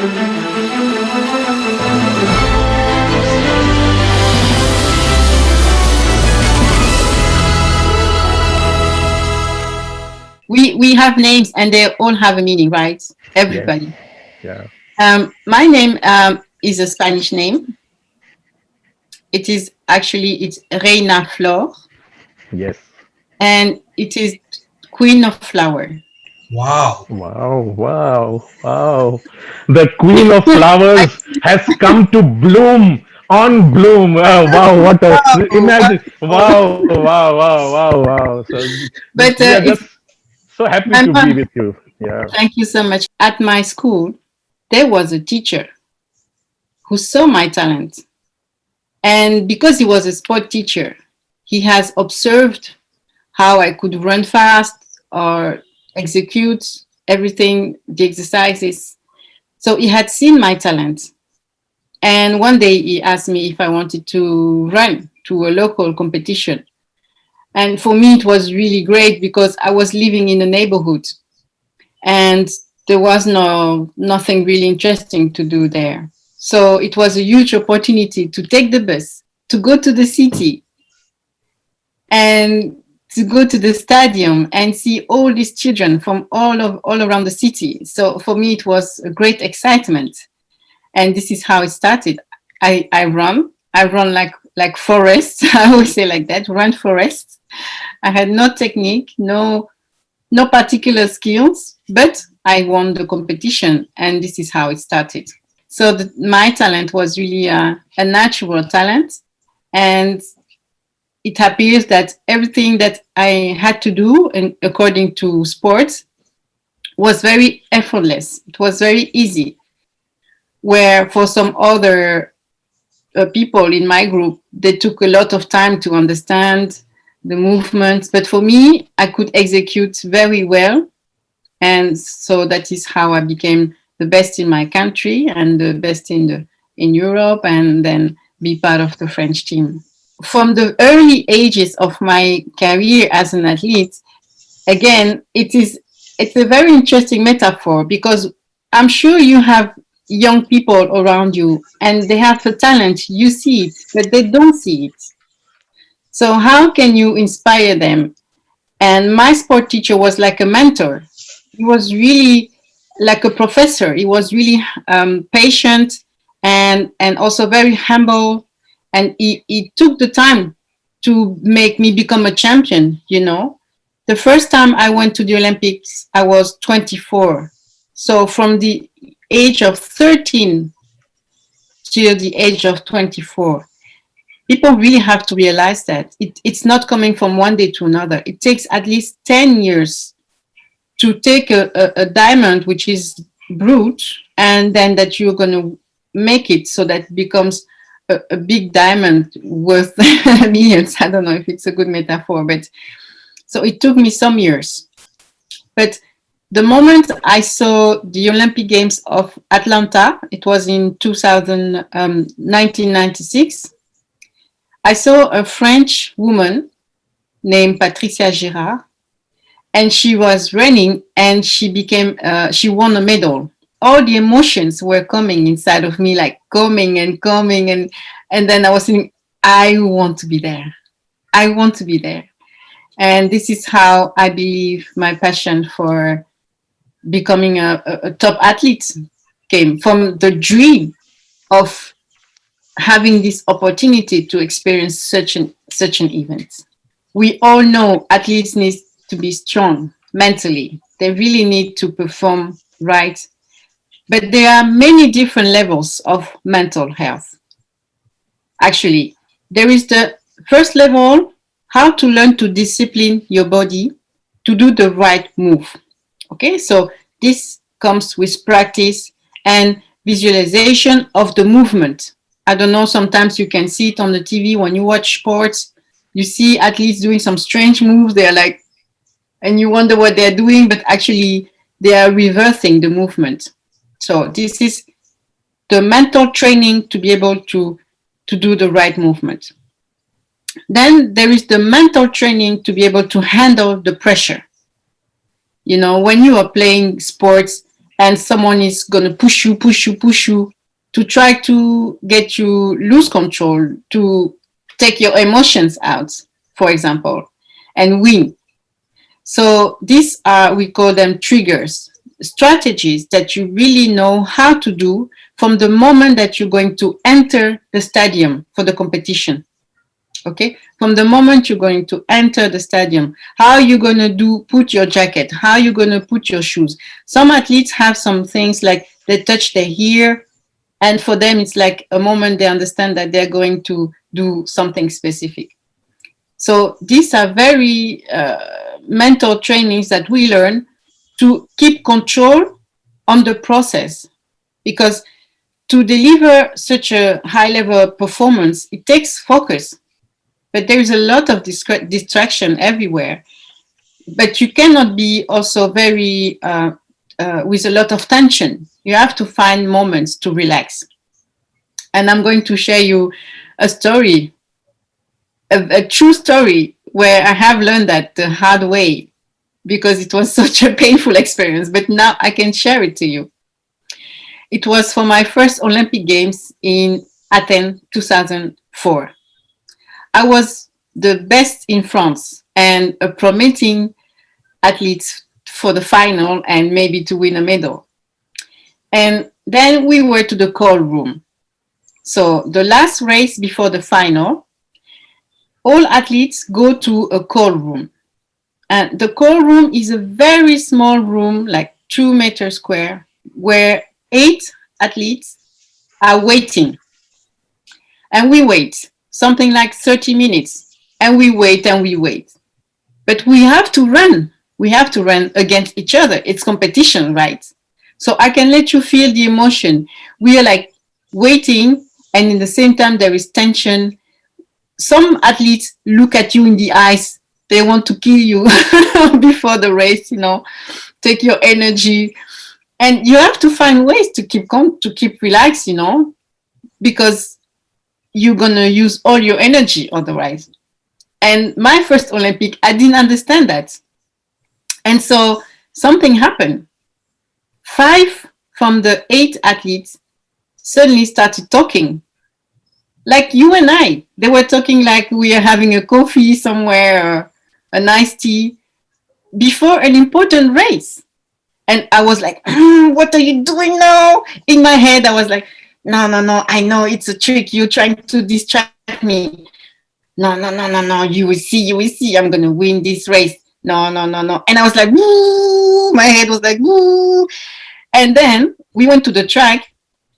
We have names and they all have a meaning, right? Yes. Everybody. Yeah. My name is a Spanish name. It is actually it's Reina Flor, Yes. and it is Queen of Flower. Wow. Wow, wow, wow. The Queen of Flowers has come to bloom on bloom. Wow, what a Wow, imagine. wonderful. Wow, wow, wow, wow, wow. So But we are just it's so happy my to be with you. Yeah. thank you so much. At my school, there was a teacher who saw my talent, and because he was a sport teacher, he has observed how I could run fast or execute everything, the exercises. So he had seen my talent. And one day he asked me if I wanted to run to a local competition. And for me, it was really great because I was living in a neighborhood and there was nothing really interesting to do there. So it was a huge opportunity to take the bus, to go to the city and to go to the stadium and see all these children from all around the city. So for me, it was a great excitement. And this is how it started. I run like Forrest. I always say like that, run Forrest. I had no technique, no particular skills, but I won the competition, and this is how it started. So my talent was really a natural talent, and it appears that everything that I had to do, and according to sports, was very effortless. It was very easy. Where for some other people in my group, they took a lot of time to understand the movements. But for me, I could execute very well. And so that is how I became the best in my country and the best in Europe, and then be part of the French team. From the early ages of my career as an athlete, again, it's a very interesting metaphor because I'm sure you have young people around you and they have a talent, you see it, but they don't see it. So how can you inspire them? And my sport teacher was like a mentor. He was really like a professor. He was really patient and also very humble. And he took the time to make me become a champion, you know. The first time I went to the Olympics, I was 24. So from the age of 13 till the age of 24, people really have to realize that it's not coming from one day to another. It takes at least 10 years to take a diamond, which is brute, and then that you're going to make it so that it becomes a big diamond worth millions. I don't know if it's a good metaphor, but so it took me some years. But the moment I saw the Olympic Games of Atlanta, it was in 1996, I saw a French woman named Patricia Girard, and she was running and she won a medal. All the emotions were coming inside of me, like coming and coming. And then I was thinking, I want to be there. I want to be there. And this is how I believe my passion for becoming a top athlete came from the dream of having this opportunity to experience such an event. We all know athletes need to be strong mentally. They really need to perform right. But there are many different levels of mental health. Actually, there is the first level, how to learn to discipline your body to do the right move. Okay, so this comes with practice and visualization of the movement. I don't know, sometimes you can see it on the TV when you watch sports. You see athletes doing some strange moves. They're like, and you wonder what they're doing, but actually they are reversing the movement. So this is the mental training to be able to do the right movement. Then there is the mental training to be able to handle the pressure. You know, when you are playing sports and someone is going to push you to try to get you lose control, to take your emotions out, for example, and win. So these are, we call them triggers, strategies that you really know how to do from the moment that you're going to enter the stadium for the competition. Okay, from the moment you're going to enter the stadium, how you're going to do, put your jacket, how you're going to put your shoes. Some athletes have some things like they touch their ear, and for them it's like a moment they understand that they're going to do something specific. So these are very mental trainings that we learn to keep control on the process, because to deliver such a high level performance, it takes focus, but there is a lot of distraction everywhere. But you cannot be also very with a lot of tension. You have to find moments to relax. And I'm going to share you a story, a true story, where I have learned that the hard way, because it was such a painful experience, but now I can share it to you. It was for my first Olympic Games in Athens 2004. I was the best in France and a promising athlete for the final and maybe to win a medal. And then we were to the call room. So the last race before the final, all athletes go to a call room. And the call room is a very small room, like 2 meters square, where 8 athletes are waiting. And we wait, something like 30 minutes. And we wait and we wait. But we have to run. We have to run against each other. It's competition, right? So I can let you feel the emotion. We are like waiting, and in the same time, there is tension. Some athletes look at you in the eyes. They want to kill you before the race, take your energy. And you have to find ways to keep relaxed, because you're going to use all your energy otherwise. And my first Olympic, I didn't understand that. And so something happened. 5 from the 8 athletes suddenly started talking. Like you and I. They were talking like we are having a coffee somewhere, or a nice tea, before an important race. And I was like, what are you doing now? In my head, I was like, no, I know it's a trick. You're trying to distract me. No. You will see. I'm going to win this race. No. And I was like, woo! My head was like, woo! And then we went to the track,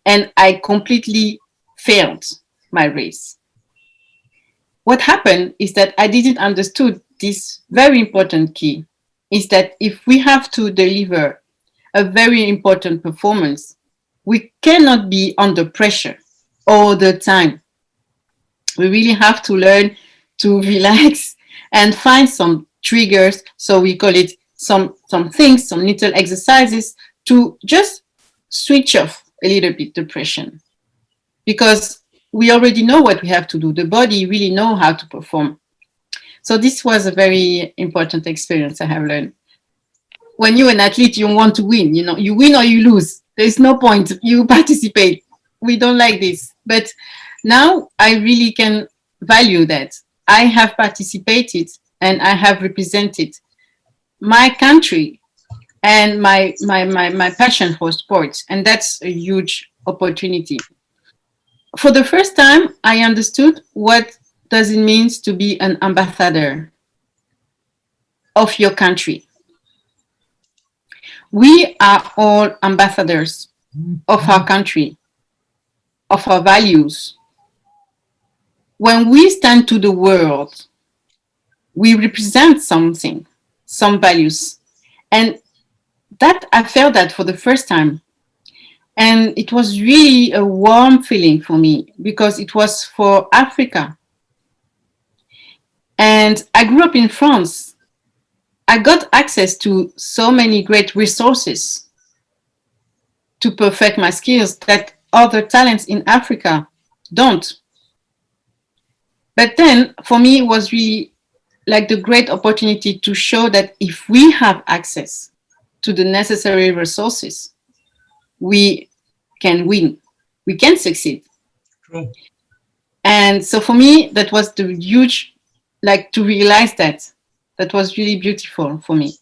and I completely failed my race. What happened is that I didn't understood this very important key, is that if we have to deliver a very important performance, we cannot be under pressure all the time. We really have to learn to relax and find some triggers. So we call it some things, some little exercises to just switch off a little bit the pressure. Because we already know what we have to do. The body really know how to perform. So this was a very important experience I have learned. When you're an athlete, you want to win. You win or you lose. There's no point. You participate. We don't like this. But now I really can value that. I have participated and I have represented my country and my passion for sports. And that's a huge opportunity. For the first time, I understood what does it mean to be an ambassador of your country. We are all ambassadors of our country, of our values. When we stand to the world, we represent something, some values. And that I felt that for the first time. And it was really a warm feeling for me because it was for Africa. And I grew up in France. I got access to so many great resources to perfect my skills that other talents in Africa don't. But then for me, it was really like the great opportunity to show that if we have access to the necessary resources, we can win, we can succeed. True. And so for me, that was the huge, like to realize that was really beautiful for me.